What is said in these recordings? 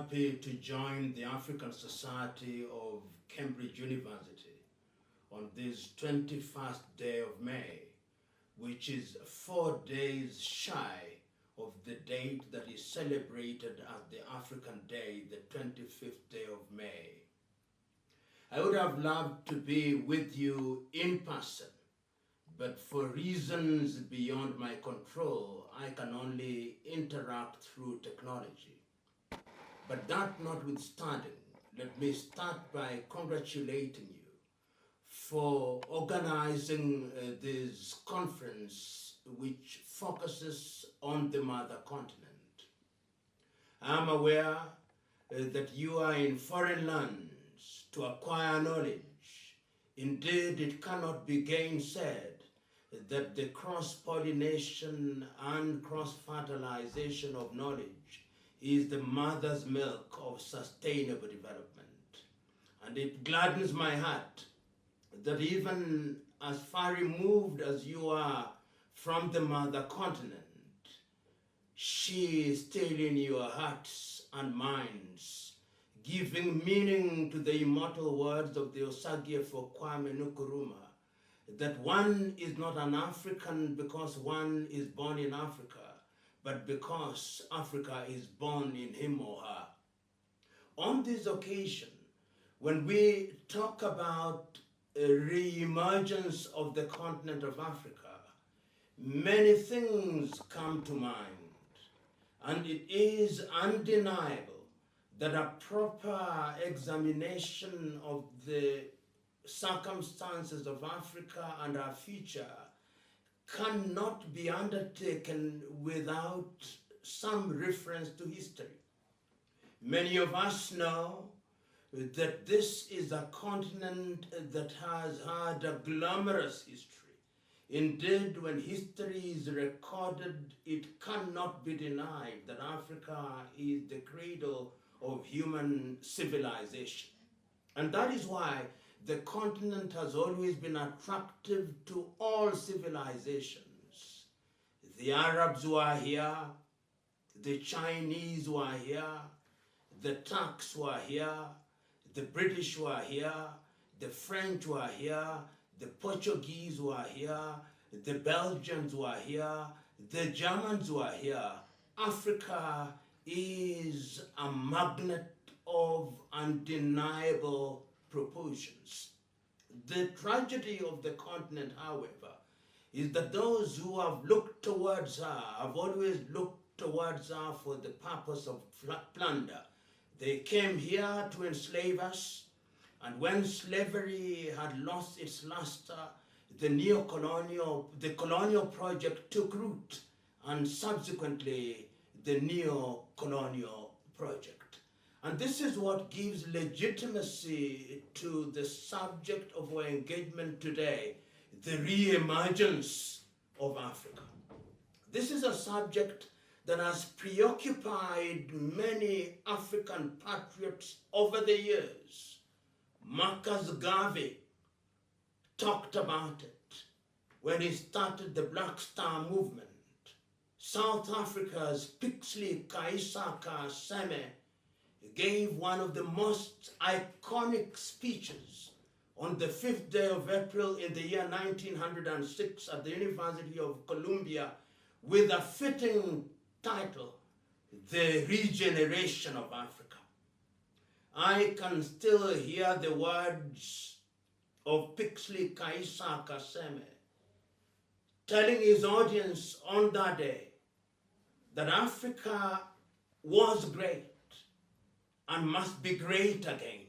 happy to join the African Society of Cambridge University on this 21st day of May, which is 4 days shy of the date that is celebrated as the African Day, the 25th day of May. I would have loved to be with you in person, but for reasons beyond my control, I can only interact through technology. But that notwithstanding, let me start by congratulating you for organizing this conference which focuses on the mother continent. I am aware that you are in foreign lands to acquire knowledge. Indeed, it cannot be gainsaid that the cross-pollination and cross-fertilization of knowledge is the mother's milk of sustainable development. And it gladdens my heart that even as far removed as you are from the mother continent, she is still in your hearts and minds, giving meaning to the immortal words of the Osagyefo Kwame Nkrumah, that one is not an African because one is born in Africa, but because Africa is born in him or her. On this occasion, when we talk about a re-emergence of the continent of Africa, many things come to mind, and it is undeniable that a proper examination of the circumstances of Africa and our future cannot be undertaken without some reference to history. Many of us know that this is a continent that has had a glamorous history. Indeed, when history is recorded, it cannot be denied that Africa is the cradle of human civilization. And that is why the continent has always been attractive to all civilizations. The Arabs were here, the Chinese were here, the Turks were here, the British were here, the French were here, the Portuguese were here, the Belgians were here, the Germans were here. Africa is a magnet of undeniable proportions. The tragedy of the continent, however, is that those who have looked towards her have always looked towards her for the purpose of plunder. They came here to enslave us, and when slavery had lost its luster, the colonial project took root, and subsequently the neo-colonial project. And this is what gives legitimacy to the subject of our engagement today, the re-emergence of Africa. This is a subject that has preoccupied many African patriots over the years. Marcus Garvey talked about it when he started the Black Star movement. South Africa's Pixley Kaisaka Seme gave one of the most iconic speeches on the 5th day of April in the year 1906 at the University of Columbia with a fitting title, The Regeneration of Africa. I can still hear the words of Pixley Kaisaka Seme telling his audience on that day that Africa was great and must be great again.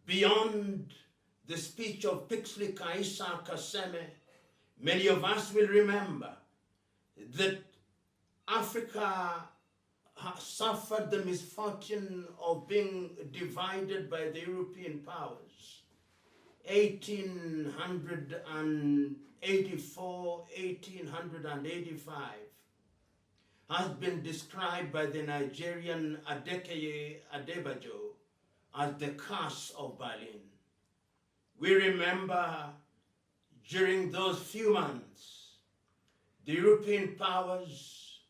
Beyond the speech of Pixley Kaisaka Seme, many of us will remember that Africa has suffered the misfortune of being divided by the European powers. 1884, 1885 has been described by the Nigerian Adekeye Adebajo as the curse of Berlin. We remember during those few months, the European powers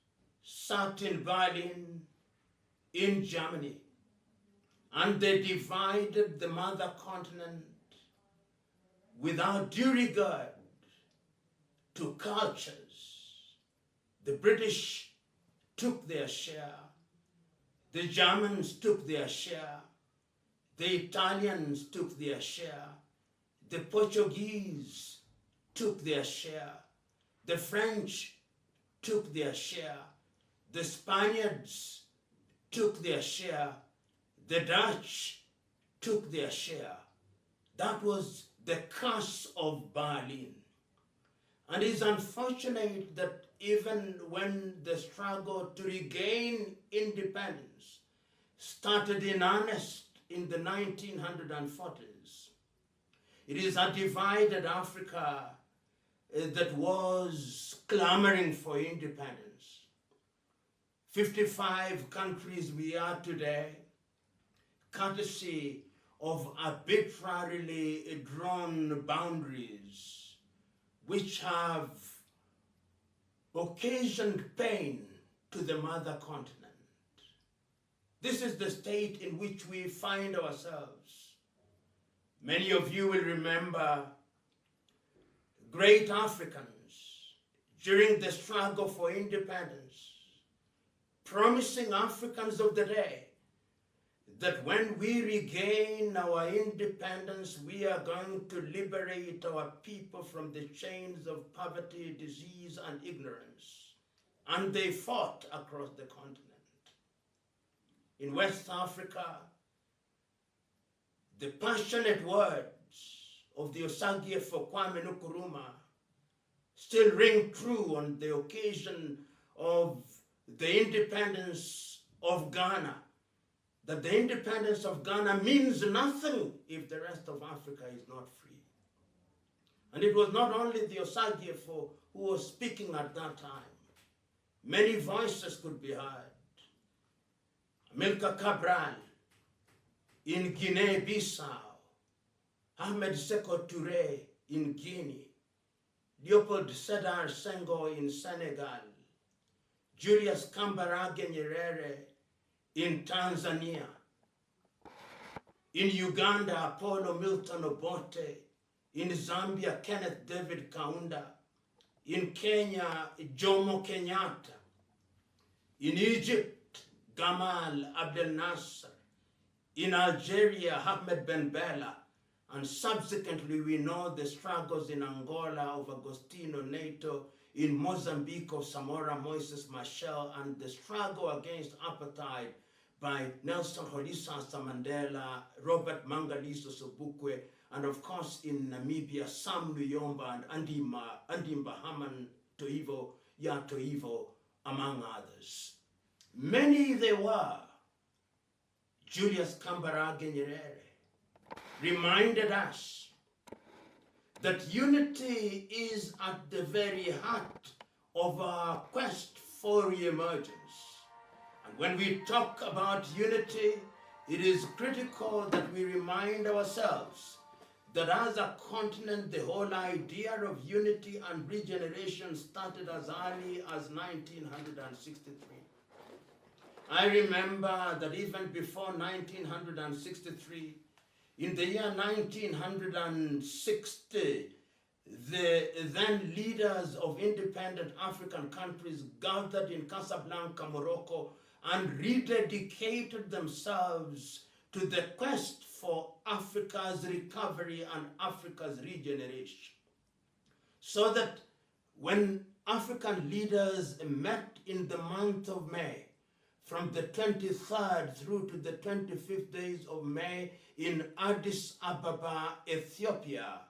sat in Berlin in Germany, and they divided the mother continent without due regard to cultures. The British took their share, the Germans took their share, the Italians took their share, the Portuguese took their share, the French took their share, the Spaniards took their share, the Dutch took their share. That was the curse of Berlin. And it's unfortunate that even when the struggle to regain independence started in earnest in the 1940s, it is a divided Africa that was clamoring for independence. 55 countries we are today, courtesy of arbitrarily drawn boundaries which have occasioned pain to the mother continent. This is the state in which we find ourselves. Many of you will remember great Africans during the struggle for independence, promising Africans of the day that when we regain our independence, we are going to liberate our people from the chains of poverty, disease, and ignorance. And they fought across the continent. In West Africa, the passionate words of the Osagie for Kwame Nkrumah still ring true on the occasion of the independence of Ghana, that the independence of Ghana means nothing if the rest of Africa is not free. And it was not only the Osagie who was speaking at that time. Many voices could be heard. Amilcar Cabral in Guinea-Bissau, Ahmed Sékou Touré in Guinea, Leopold Sédar Senghor in Senegal, Julius Kambarage Nyerere in Tanzania, in Uganda, Apollo Milton Obote, in Zambia, Kenneth David Kaunda, in Kenya, Jomo Kenyatta, in Egypt, Gamal Abdel Nasser, in Algeria, Ahmed Ben Bella, and subsequently we know the struggles in Angola of Agostinho Neto, in Mozambique of Samora Moises Machel, and the struggle against apartheid by Nelson Rolihlahla Mandela, Robert Mangaliso Sobukwe, and of course in Namibia, Sam Luyomba and Andimba Haman Toivo, Ya Toivo, among others. Many they were. Julius Kambarage Nyerere reminded us that unity is at the very heart of our quest for re-emergence. And when we talk about unity, it is critical that we remind ourselves that as a continent, the whole idea of unity and regeneration started as early as 1963. I remember that even before 1963, in the year 1960, the then leaders of independent African countries gathered in Casablanca, Morocco, and rededicated themselves to the quest for Africa's recovery and Africa's regeneration. So that when African leaders met in the month of May, from the 23rd through to the 25th days of May in Addis Ababa, Ethiopia,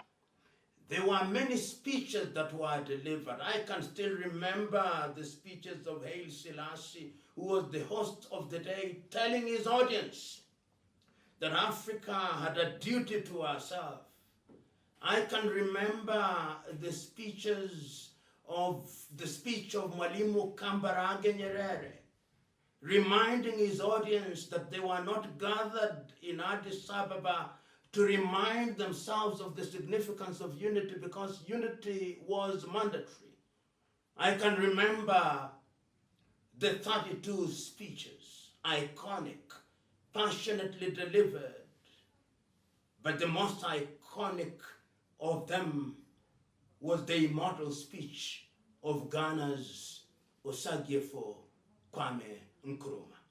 there were many speeches that were delivered. I can still remember the speeches of Haile Selassie, who was the host of the day, telling his audience that Africa had a duty to herself. I can remember the speech of Mwalimu Kambarage Nyerere, reminding his audience that they were not gathered in Addis Ababa to remind themselves of the significance of unity, because unity was mandatory. I can remember the 32 speeches. iconic, passionately delivered, but the most iconic of them was the immortal speech of Ghana's Osagyefo Kwame Nkrumah.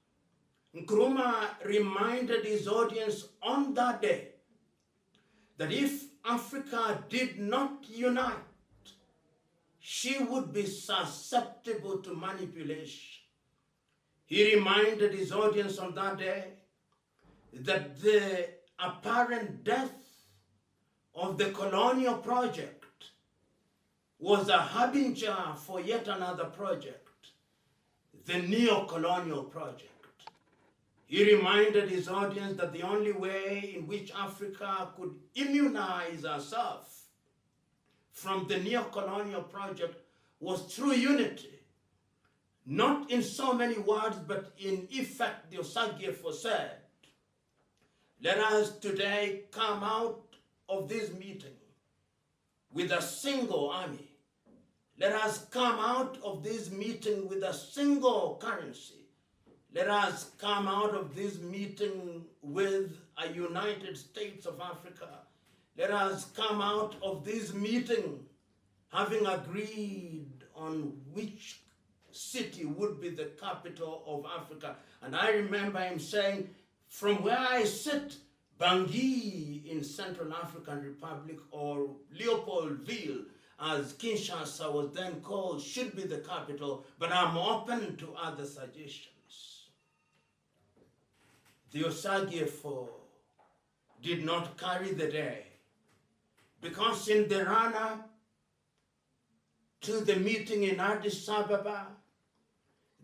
Nkrumah reminded his audience on that day that if Africa did not unite, she would be susceptible to manipulation. He reminded his audience on that day that the apparent death of the colonial project was a harbinger for yet another project, the neo-colonial project. He reminded his audience that the only way in which Africa could immunize herself from the neo-colonial project was through unity. Not in so many words, but in effect, the Osagyefo said, let us today come out of this meeting with a single army. Let us come out of this meeting with a single currency. Let us come out of this meeting with a United States of Africa. Let us come out of this meeting having agreed on which city would be the capital of Africa. And I remember him saying, from where I sit, Bangui in Central African Republic, or Leopoldville, as Kinshasa was then called, should be the capital, but I'm open to other suggestions. The Osagyefo did not carry the day, because in the run-up to the meeting in Addis Ababa,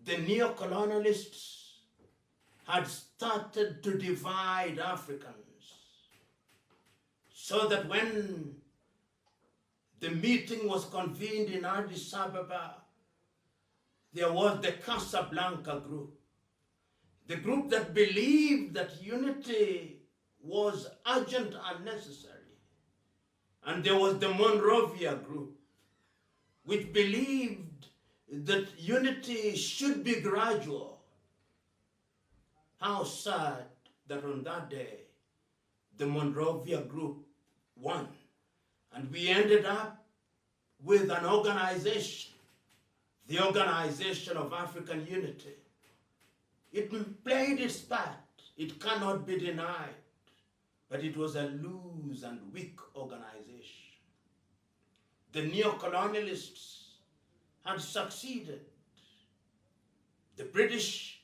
the neo-colonialists had started to divide Africans, so that when the meeting was convened in Addis Ababa, there was the Casablanca group, the group that believed that unity was urgent and necessary. And there was the Monrovia group, which believed that unity should be gradual. How sad that on that day, the Monrovia group won. And we ended up with an organization, the Organization of African Unity. It played its part. It cannot be denied. But it was a loose and weak organization. The neo-colonialists had succeeded. The British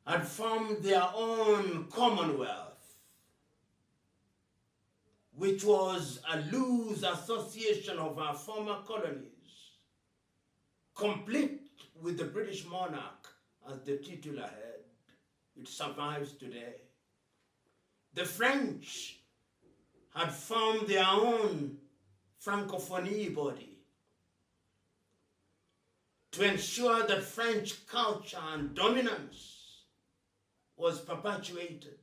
had formed their own Commonwealth, which was a loose association of our former colonies, complete with the British monarch as the titular head. It survives today. The French had formed their own Francophonie body to ensure that French culture and dominance was perpetuated.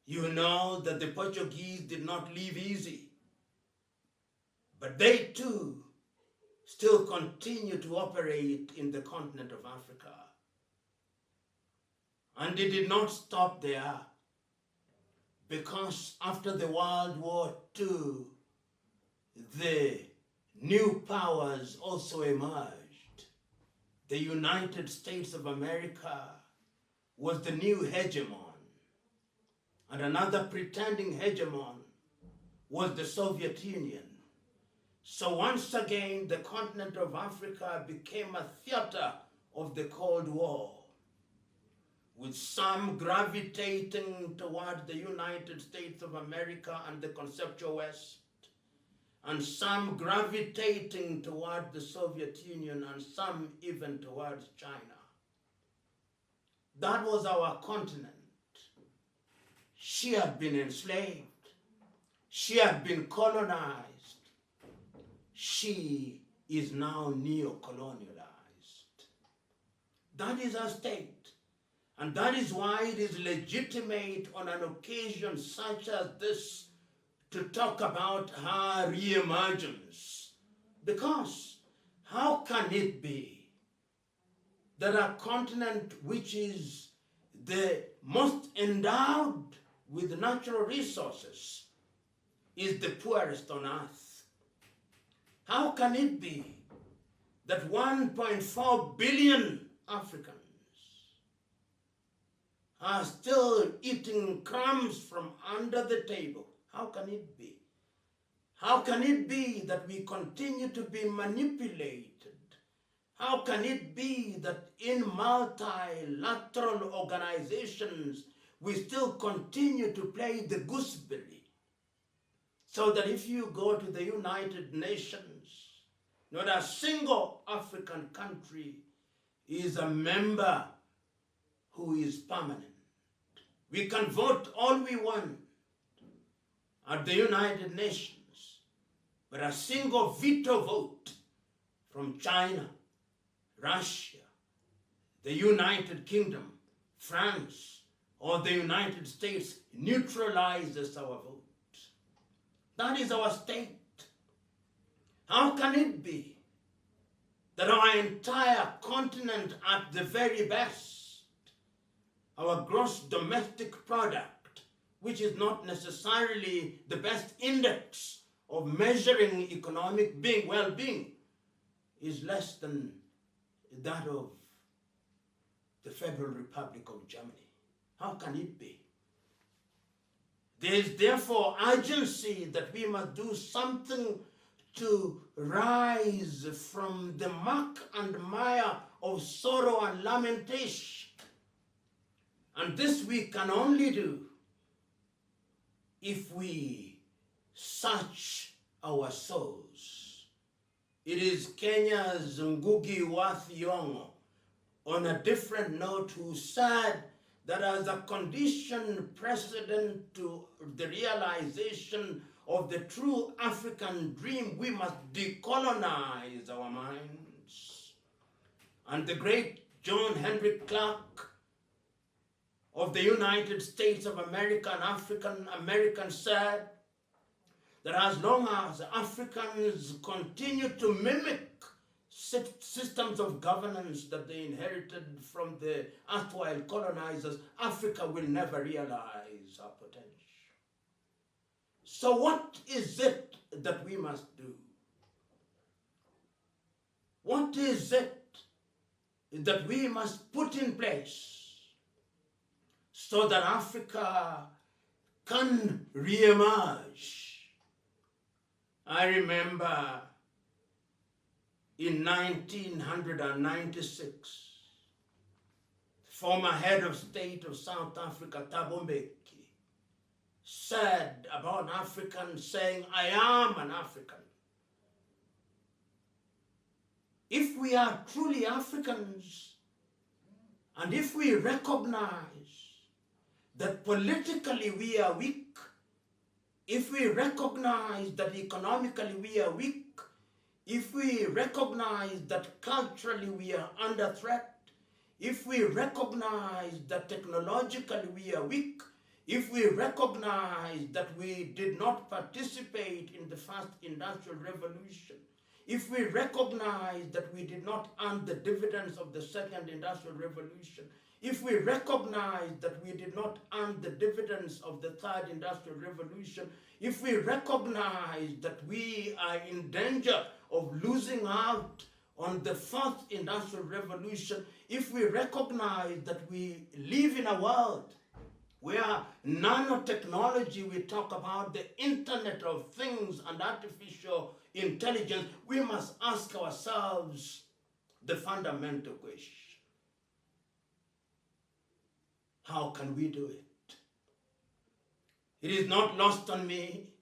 You know that the Portuguese did not live easy, but they too still continue to operate in the continent of Africa. And it did not stop there, because after the World War II, the new powers also emerged. The United States of America was the new hegemon, and another pretending hegemon was the Soviet Union. So once again, the continent of Africa became a theater of the Cold War, with some gravitating toward the United States of America and the conceptual West, and some gravitating toward the Soviet Union, and some even towards China. That was our continent. She had been enslaved. She had been colonized. She is now neo-colonialized. That is our state. And that is why it is legitimate on an occasion such as this to talk about her re-emergence. Because how can it be that a continent which is the most endowed with natural resources is the poorest on earth? How can it be that 1.4 billion Africans are still eating crumbs from under the table? How can it be? How can it be that we continue to be manipulated? How can it be that in multilateral organizations we still continue to play the gooseberry? So that if you go to the United Nations, not a single African country is a member who is permanent. We can vote all we want at the United Nations, but a single veto vote from China, Russia, the United Kingdom, France, or the United States neutralizes our vote. That is our state. How can it be that our entire continent, at the very best, our gross domestic product, which is not necessarily the best index of measuring economic well-being, is less than that of the Federal Republic of Germany? How can it be? There is therefore urgency that we must do something to rise from the muck and mire of sorrow and lamentation. And this we can only do if we search our souls. It is Kenya's Ngugi wa Thiong'o, on a different note, who said that as a condition precedent to the realization of the true African dream, we must decolonize our minds. And the great John Henry Clark of the United States of America, an African American, said that as long as Africans continue to mimic systems of governance that they inherited from the erstwhile colonizers, Africa will never realize our potential. So what is it that we must do? What is it that we must put in place so that Africa can re-emerge? I remember in 1996, former head of state of South Africa, Thabo Mbeki, said about Africans, saying, "I am an African." If we are truly Africans, and if we recognize that politically we are weak, if we recognize that economically we are weak, if we recognize that culturally we are under threat, if we recognize that technologically we are weak, if we recognize that we did not participate in the first industrial revolution, if we recognize that we did not earn the dividends of the second industrial revolution, if we recognize that we did not earn the dividends of the third industrial revolution, if we recognize that we are in danger of losing out on the fourth industrial revolution, if we recognize that we live in a world where nanotechnology, we talk about the Internet of Things and artificial intelligence, we must ask ourselves the fundamental question: how can we do it? It is not lost on me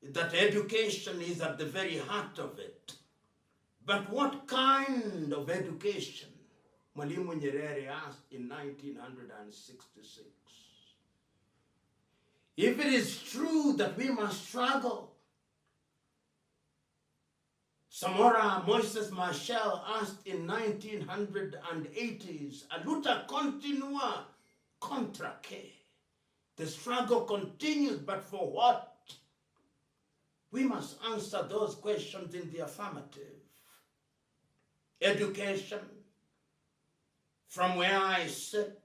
that education is at the very heart of it. But what kind of education? Mwalimu Nyerere asked in 1966. If it is true that we must struggle, Samora Moises Machel asked in 1980s, a luta continua contra que? The struggle continues, but for what? We must answer those questions in the affirmative. Education, from where I sit,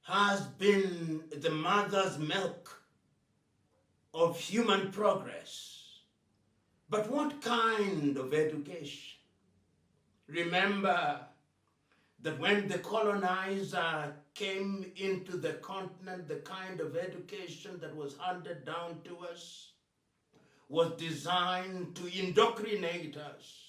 has been the mother's milk of human progress. But what kind of education? Remember that when the colonizer came into the continent, the kind of education that was handed down to us was designed to indoctrinate us,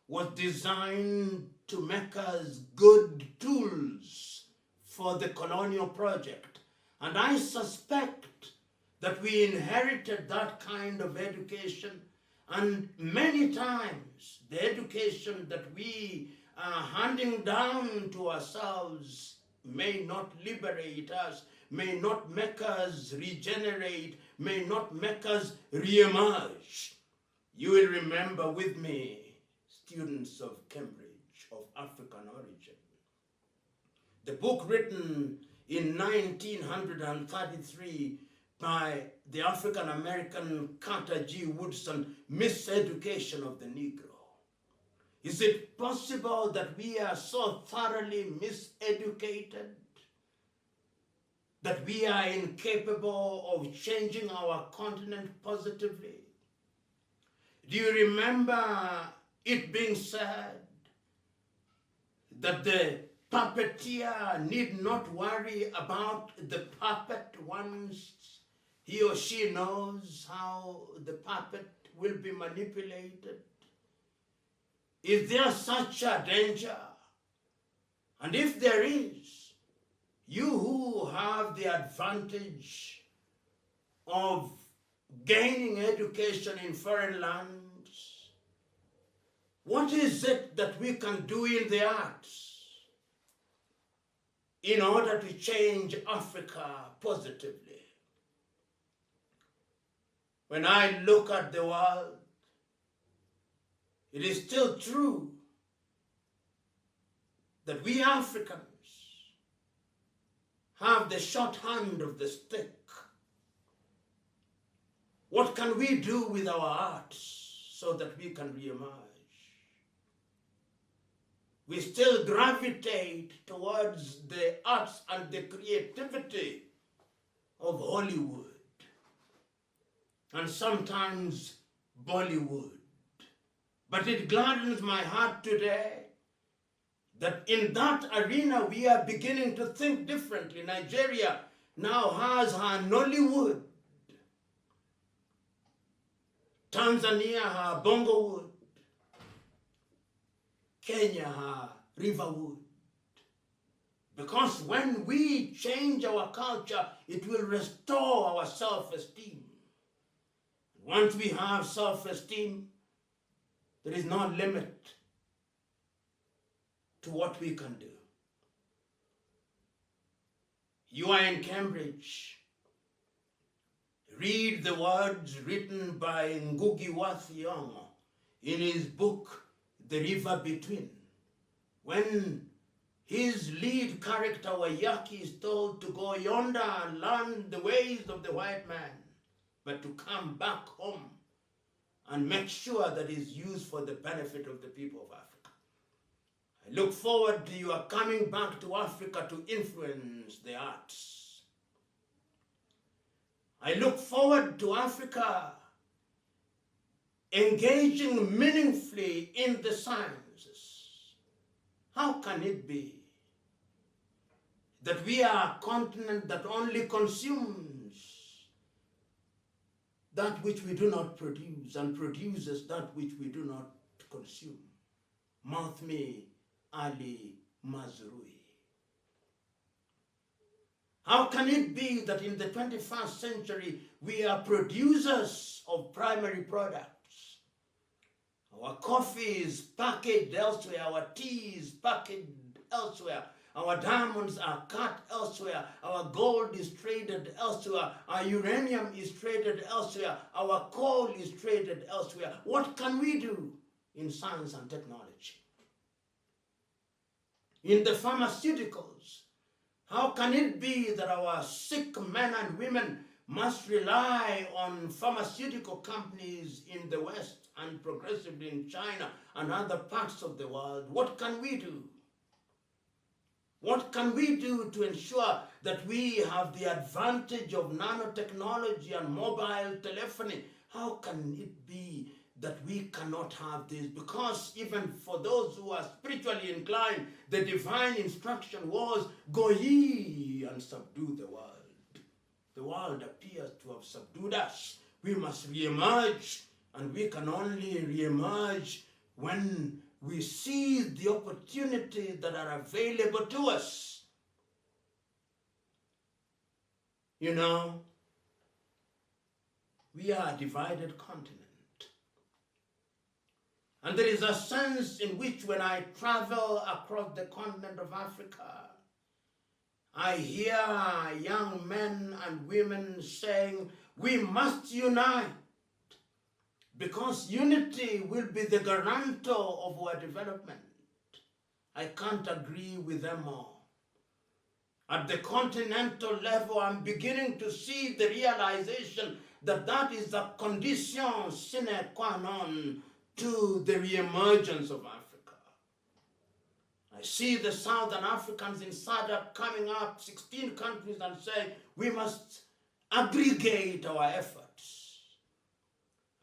was designed to make us good tools for the colonial project. And I suspect that we inherited that kind of education, and many times the education that we are handing down to ourselves may not liberate us, may not make us regenerate, may not make us re-emerge. You will remember with me, students of Cambridge, of African origin, the book written in 1933 by the African-American Carter G. Woodson, Miseducation of the Negro. Is it possible that we are so thoroughly miseducated that we are incapable of changing our continent positively? Do you remember it being said that the puppeteer need not worry about the puppet once he or she knows how the puppet will be manipulated? Is there such a danger? And if there is, you who have the advantage of gaining education in foreign lands, what is it that we can do in the arts in order to change Africa positively? When I look at the world, it is still true that we Africans have the short hand of the stick. What can we do with our arts so that we can re-emerge? We still gravitate towards the arts and the creativity of Hollywood and sometimes Bollywood. But it gladdens my heart today that in that arena we are beginning to think differently. Nigeria now has her Nollywood. Tanzania her Bongowood. Kenya her Riverwood. Because when we change our culture, it will restore our self-esteem. Once we have self-esteem, there is no limit to what we can do. You are in Cambridge. Read the words written by Ngugi wa Thiong'o in his book, The River Between, when his lead character, Wayaki, is told to go yonder and learn the ways of the white man, but to come back home and make sure that it's used for the benefit of the people of Africa. I look forward to your coming back to Africa to influence the arts. I look forward to Africa engaging meaningfully in the sciences. How can it be that we are a continent that only consumes that which we do not produce and produces that which we do not consume? Mathmi Ali Mazrui. How can it be that in the 21st century we are producers of primary products? Our coffee is packaged elsewhere, our tea is packaged elsewhere, our diamonds are cut elsewhere, our gold is traded elsewhere, our uranium is traded elsewhere, our coal is traded elsewhere. What can we do in science and technology? In the pharmaceuticals, how can it be that our sick men and women must rely on pharmaceutical companies in the West and progressively in China and other parts of the world? What can we do? What can we do to ensure that we have the advantage of nanotechnology and mobile telephony? How can it be that we cannot have this? Because even for those who are spiritually inclined, the divine instruction was, go ye and subdue the world. The world appears to have subdued us. We must re-emerge, and we can only re-emerge when we seize the opportunities that are available to us. You know, we are a divided continent. And there is a sense in which when I travel across the continent of Africa, I hear young men and women saying, we must unite, because unity will be the guarantor of our development. I can't agree with them all. At the continental level, I'm beginning to see the realization that that is a condition sine qua non to the re-emergence of Africa. I see the Southern Africans in SADC coming up, 16 countries, and saying, we must aggregate our efforts.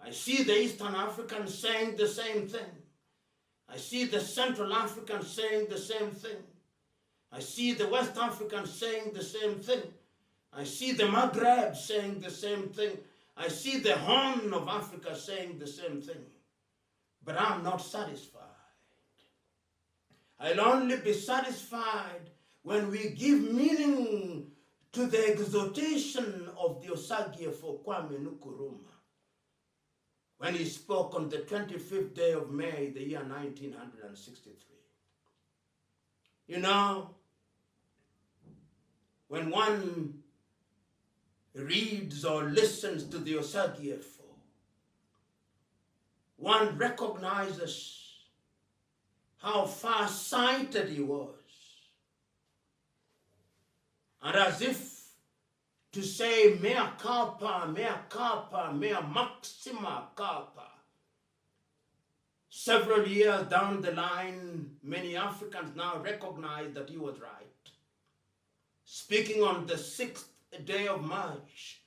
I see the Eastern Africans saying the same thing. I see the Central Africans saying the same thing. I see the West Africans saying the same thing. I see the Maghreb saying the same thing. I see the Horn of Africa saying the same thing. But I'm not satisfied. I'll only be satisfied when we give meaning to the exhortation of the Osagie for Kwame Nkrumah, when he spoke on the 25th day of May, the year 1963. You know, when one reads or listens to the Osagie, one recognizes how far-sighted he was. And as if to say, mea culpa, mea maxima culpa. Several years down the line, many Africans now recognize that he was right. Speaking on the 6th day of March,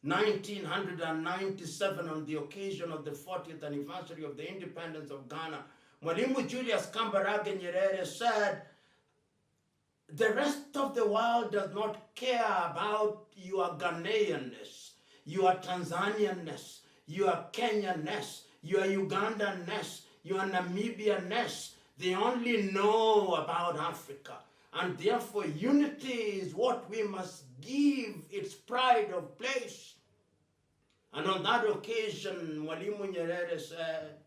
1997, on the occasion of the 40th anniversary of the independence of Ghana, Mwalimu Julius Kambarage Nyerere said, the rest of the world does not care about your Ghanaianness, your Tanzanianness, your Kenyanness, your Ugandanness, your Namibianness. They only know about Africa. And therefore, unity is what we must give its pride of place. And on that occasion, Mwalimu Nyerere said,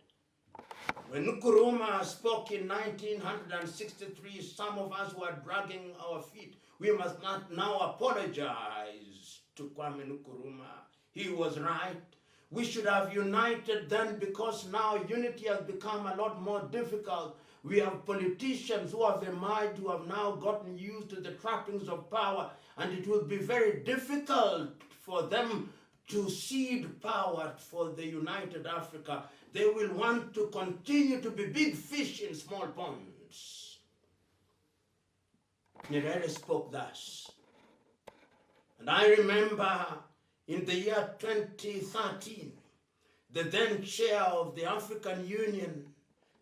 when Nkrumah spoke in 1963, some of us were dragging our feet. We must not now apologize to Kwame Nkrumah. He was right. We should have united then, because now unity has become a lot more difficult. We have politicians who have emerged, who have now gotten used to the trappings of power, and it will be very difficult for them to cede power for the united Africa. They will want to continue to be big fish in small ponds. Nyerere spoke thus. And I remember in the year 2013, the then chair of the African Union,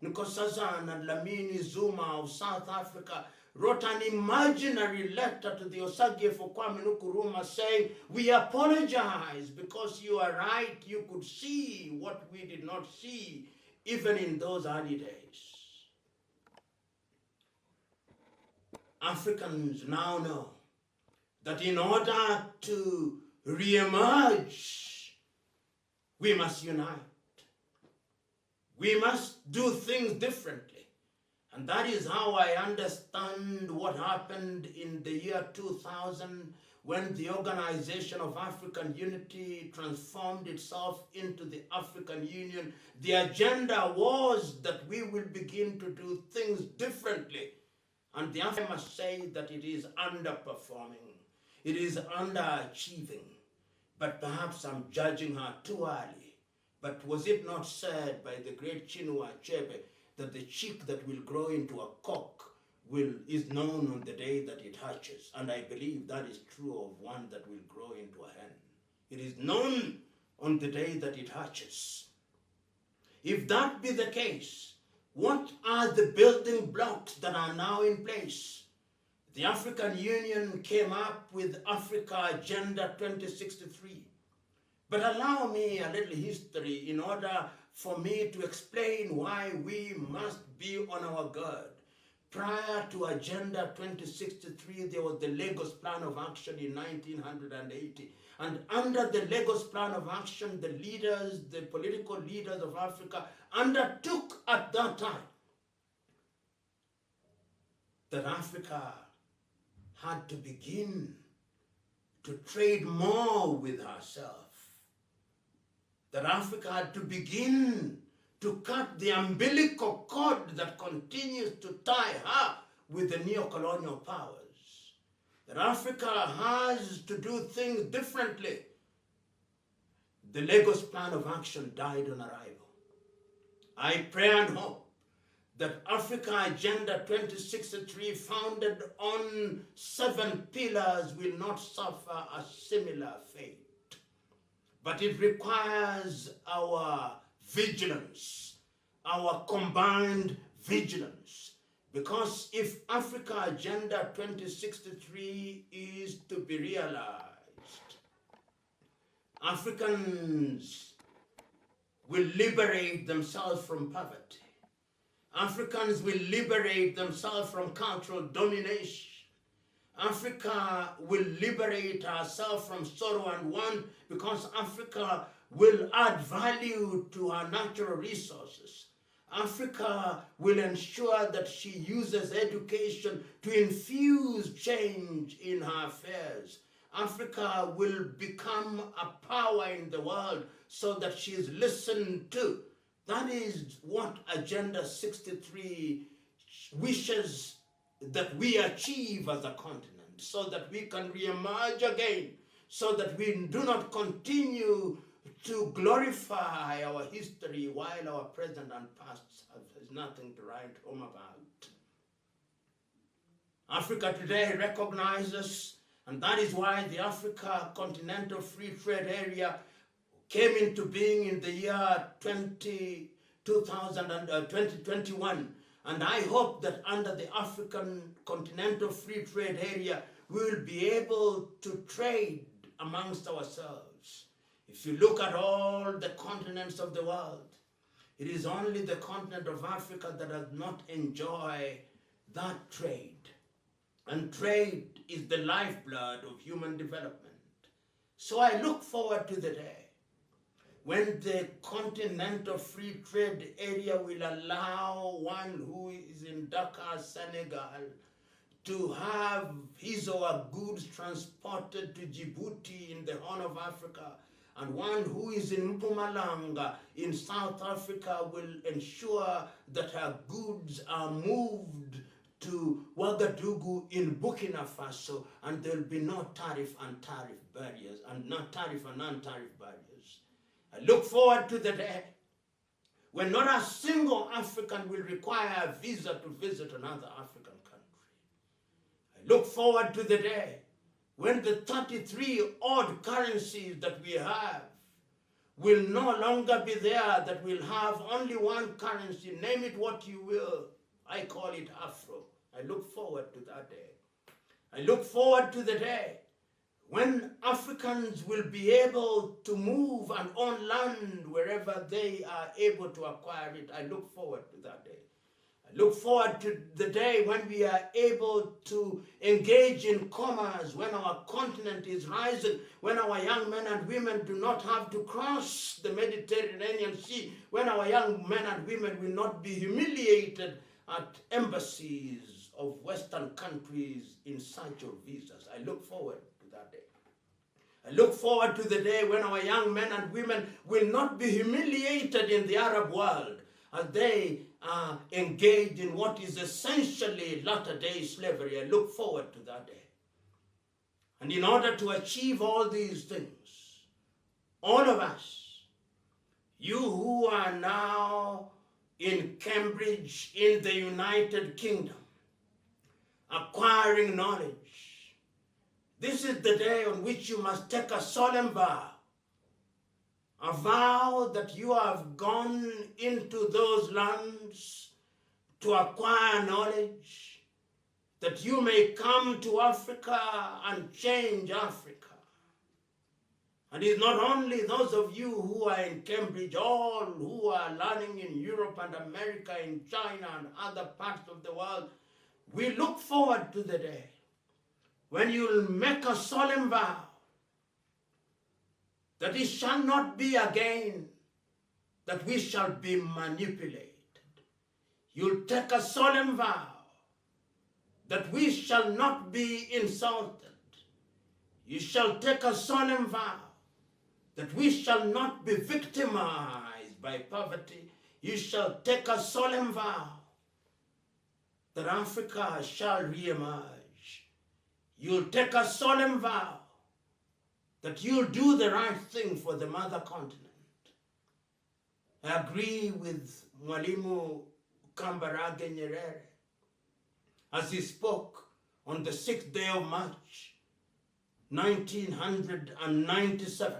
Nkosazana and Lamini Zuma of South Africa, wrote an imaginary letter to the Osagie for Kwame Nkrumah saying, we apologize because you are right, you could see what we did not see even in those early days. Africans now know that in order to re-emerge, we must unite. We must do things differently. And that is how I understand what happened in the year 2000 when the Organization of African Unity transformed itself into the African Union. The agenda was that we will begin to do things differently. And the I must say that it is underperforming. It is underachieving. But perhaps I'm judging her too early. But was it not said by the great Chinua Achebe that the chick that will grow into a cock is known on the day that it hatches. And I believe that is true of one that will grow into a hen. It is known on the day that it hatches. If that be the case, what are the building blocks that are now in place? The African Union came up with Africa Agenda 2063. But allow me a little history in order for me to explain why we must be on our guard. Prior to Agenda 2063, there was the Lagos Plan of Action in 1980. And under the Lagos Plan of Action, the political leaders of Africa undertook at that time that Africa had to begin to trade more with herself. That Africa had to begin to cut the umbilical cord that continues to tie her with the neo-colonial powers. That Africa has to do things differently. The Lagos Plan of Action died on arrival. I pray and hope that Africa Agenda 2063, founded on 7 pillars, will not suffer a similar fate. But it requires our vigilance, our combined vigilance. Because if Africa Agenda 2063 is to be realized, Africans will liberate themselves from poverty. Africans will liberate themselves from cultural domination. Africa will liberate herself from sorrow and want, because Africa will add value to her natural resources. Africa will ensure that she uses education to infuse change in her affairs. Africa will become a power in the world so that she is listened to. That is what Agenda 63 wishes that we achieve as a continent, so that we can re-emerge again, so that we do not continue to glorify our history while our present and past has nothing to write home about. Africa today recognizes, and that is why the Africa Continental Free Trade Area came into being in the year 2021. And I hope that under the African Continental Free Trade Area, we will be able to trade amongst ourselves. If you look at all the continents of the world, it is only the continent of Africa that does not enjoy that trade. And trade is the lifeblood of human development. So I look forward to the day when the Continental Free Trade Area will allow one who is in Dakar, Senegal, to have his or her goods transported to Djibouti in the Horn of Africa, and one who is in Mpumalanga in South Africa will ensure that her goods are moved to Ouagadougou in Burkina Faso, and there will be no tariff and tariff barriers, and not tariff and non-tariff barriers. I look forward to the day when not a single African will require a visa to visit another African country. I look forward to the day when the 33 odd currencies that we have will no longer be there, that we'll have only one currency, name it what you will. I call it Afro. I look forward to that day. I look forward to the day when Africans will be able to move and own land wherever they are able to acquire it. I look forward to that day. I look forward to the day when we are able to engage in commerce, when our continent is rising, when our young men and women do not have to cross the Mediterranean Sea, when our young men and women will not be humiliated at embassies of Western countries in search of visas. I look forward to that day. I look forward to the day when our young men and women will not be humiliated in the Arab world as they are engaged in what is essentially latter-day slavery. I look forward to that day. And in order to achieve all these things, all of us, you who are now in Cambridge in the United Kingdom, acquiring knowledge. This is the day on which you must take a solemn vow, a vow that you have gone into those lands to acquire knowledge, that you may come to Africa and change Africa. And it's not only those of you who are in Cambridge, all who are learning in Europe and America, in China and other parts of the world. We look forward to the day when you'll make a solemn vow that it shall not be again that we shall be manipulated. You'll take a solemn vow that we shall not be insulted. You shall take a solemn vow that we shall not be victimized by poverty. You shall take a solemn vow that Africa shall re-emerge. You'll take a solemn vow that you'll do the right thing for the mother continent. I agree with Mwalimu Kambarage Nyerere as he spoke on the 6th day of March, 1997.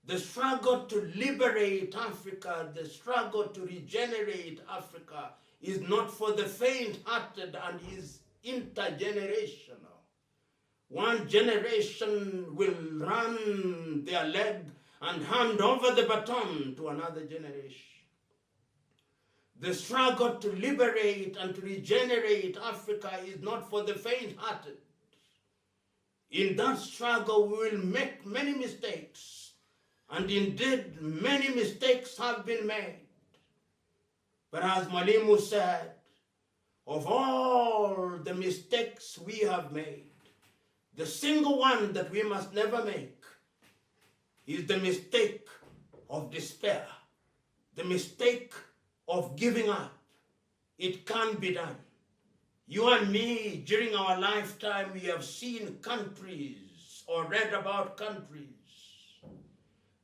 The struggle to liberate Africa, the struggle to regenerate Africa is not for the faint-hearted and is intergenerational. One generation will run their leg and hand over the baton to another generation. The struggle to liberate and to regenerate Africa is not for the faint-hearted. In that struggle, we will make many mistakes. And indeed, many mistakes have been made. But as Mwalimu said, of all the mistakes we have made, the single one that we must never make is the mistake of despair, the mistake of giving up. It can be done. You and me, during our lifetime, we have seen countries or read about countries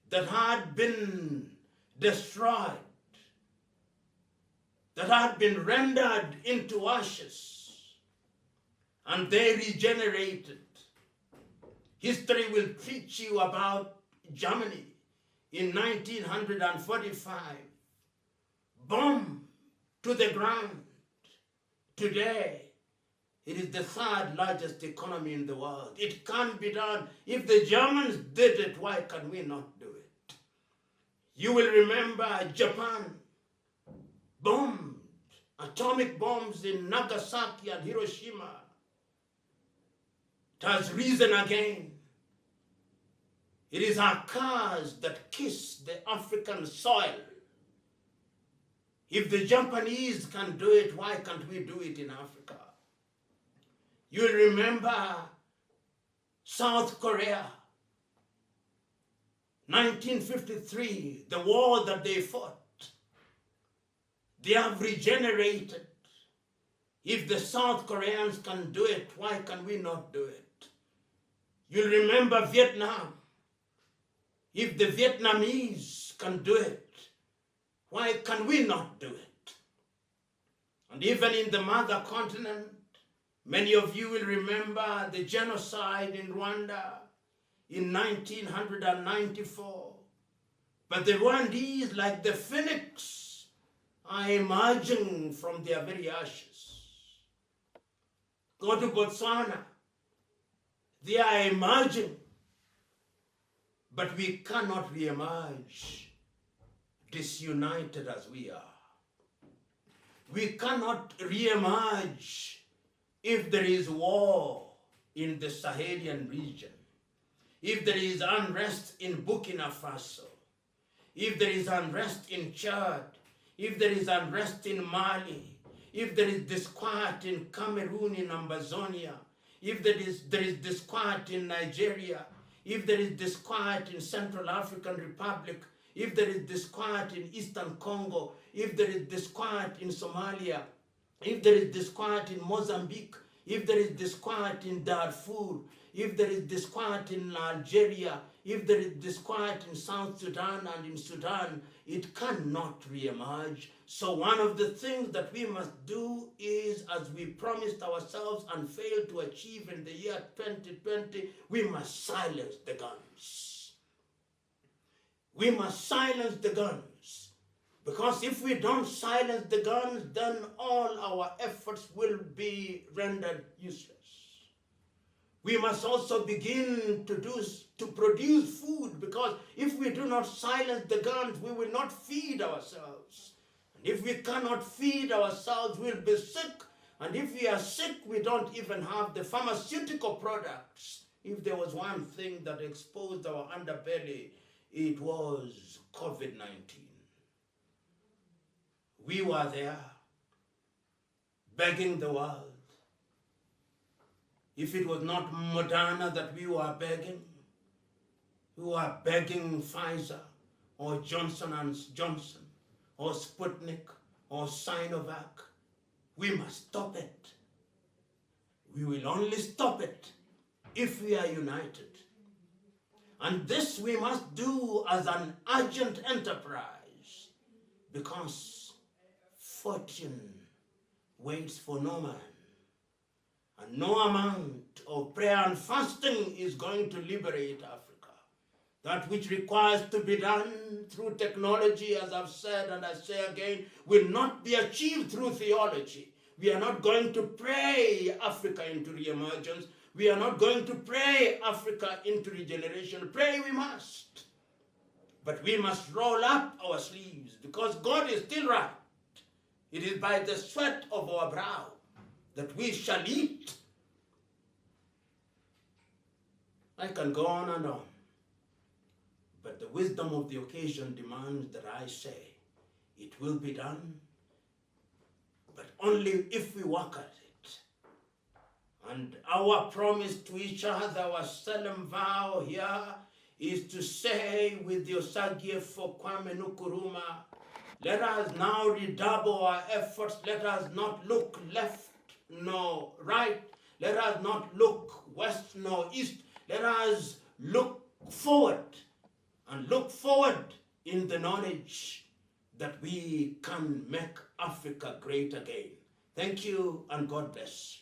that had been destroyed, that had been rendered into ashes, and they regenerated. History will teach you about Germany in 1945, bombed to the ground. Today, it is the 3rd largest economy in the world. It can be done. If the Germans did it, why can we not do it? You will remember Japan bombed, atomic bombs in Nagasaki and Hiroshima. It has risen again. It is our cars that kiss the African soil. If the Japanese can do it, why can't we do it in Africa? You'll remember South Korea, 1953, the war that they fought. They have regenerated. If the South Koreans can do it, why can we not do it? You'll remember Vietnam. If the Vietnamese can do it, why can we not do it? And even in the mother continent, many of you will remember the genocide in Rwanda in 1994. But the Rwandese, like the phoenix, are emerging from their very ashes. Go to Botswana, they are emerging. But we cannot re-emerge disunited as we are. We cannot re-emerge if there is war in the Sahelian region, if there is unrest in Burkina Faso, if there is unrest in Chad, if there is unrest in Mali, if there is disquiet in Cameroon, in Ambazonia, if there is disquiet in Nigeria, if there is disquiet in Central African Republic, if there is disquiet in Eastern Congo, if there is disquiet in Somalia, if there is disquiet in Mozambique, if there is disquiet in Darfur, if there is disquiet in Algeria, if there is disquiet in South Sudan and in Sudan, it cannot re-emerge. So one of the things that we must do is, as we promised ourselves and failed to achieve in the year 2020, we must silence the guns. We must silence the guns. Because if we don't silence the guns, then all our efforts will be rendered useless. We must also begin to produce food, because if we do not silence the guns, we will not feed ourselves. And if we cannot feed ourselves, we'll be sick. And if we are sick, we don't even have the pharmaceutical products. If there was one thing that exposed our underbelly, it was COVID-19. We were there, begging the world. If it was not Moderna that we were begging Pfizer or Johnson & Johnson or Sputnik or Sinovac. We must stop it. We will only stop it if we are united. And this we must do as an urgent enterprise, because fortune waits for no man. And no amount of prayer and fasting is going to liberate Africa. That which requires to be done through technology, as I've said and I say again, will not be achieved through theology. We are not going to pray Africa into re-emergence. We are not going to pray Africa into regeneration. Pray we must. But we must roll up our sleeves, because God is still right. It is by the sweat of our brow that we shall eat. I can go on and on, but the wisdom of the occasion demands that I say, it will be done, but only if we work at it. And our promise to each other, our solemn vow here, is to say with the Osagie for Kwame Nkrumah, let us now redouble our efforts. Let us not look left nor right. Let us not look west nor east. Let us look forward, and look forward in the knowledge that we can make Africa great again. Thank you, and God bless.